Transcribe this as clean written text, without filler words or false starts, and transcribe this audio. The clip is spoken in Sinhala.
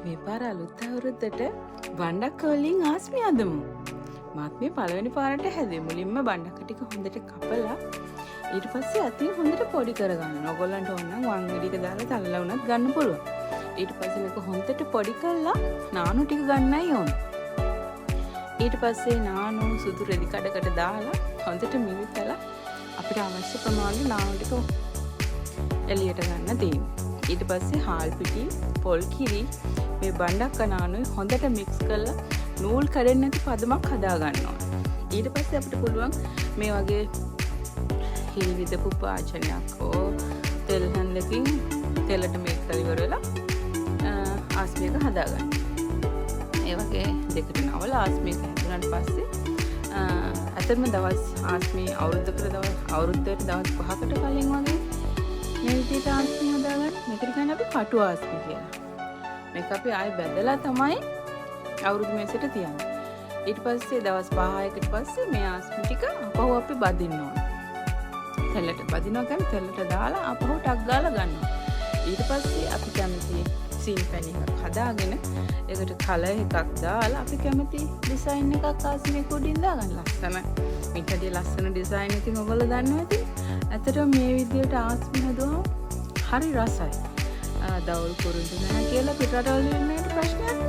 මේ පාර අලුත් අවුරුද්දට බණ්ඩක් වලින් ආස්මි අදමු. මාත් මේ පළවෙනි පාරට හැදුවේ. මුලින්ම බණ්ඩක් ටික හොඳට කපලා ඊට පස්සේ අතින් හොඳට පොඩි කරගන්න. ඔයගොල්ලන්ට ඕන නම් වං ගෙඩියක දාලා තල්ලා වුණත් ගන්න පුළුවන්. ඊට පස්සේ මේක හොඳට පොඩි කරලා නානු ටික ගන්නයි ඕන. ඊට පස්සේ නානු සුදු රෙදි කඩකට දාලා හොඳට මිවිතලා අපිට අවශ්‍ය ප්‍රමාණයට නානු ටික එළියට ගන්න තියෙනවා. ඊට පස්සේ හාල් පිටි, පොල් කිරි මේ බණ්ඩක් නානුයි හොඳට මික්ස් කරලා නූල් කඩෙන්නේ නැති පදමක් හදා ගන්නවා. ඊට පස්සේ අපිට පුළුවන් මේ වගේ හිල් විදපු පාචනයක් හෝ තෙල් හැන්දකින් තෙලට මේක කරලා ඉවරලා ආස්මියක හදා ගන්න. ඒ වගේ දෙකට නවල ආස්මියක හැදුනාට පස්සේ අතරම දවස් ආස්මි අවුරුද්දකට දවස් 5කට කලින් වගේ මේ විදිහට ආස්මි හදාගන්න. මේකට කියන්නේ අපි කටු ආස්මි කියලා. මේක අපි ආයෙ බැදලා තමයි අවුරුදු මේසෙට තියන්නේ. ඊට පස්සේ දවස් 5කට පස්සේ මේ ආස්මි ටික අපහුව අපි බදින්න ඕන. තෙලට බදිනවා කියන්නේ තෙලට දාලා අපහුව ටක් ගාලා ගන්නවා. ඊට පස්සේ අපි කැමති සීන් පැන් එකක් හදාගෙන ඒකට කලර් එකක් දාලා අපි කැමති ඩිසයින් එකක් ආස්මි උඩින් දාගන්න. ලස්සන මිටදී ලස්සන ඩිසයින් එකකින් ඔයගොල්ලෝ දන්නවා ඇති. ඇත්තටම මේ විදිහට ආස්මි හදුවම හරි රසයි. දවල් කුරුඳු නැහැ කියලා පිටරටවල ඉන්නට ප්‍රශ්නයක් නැහැ.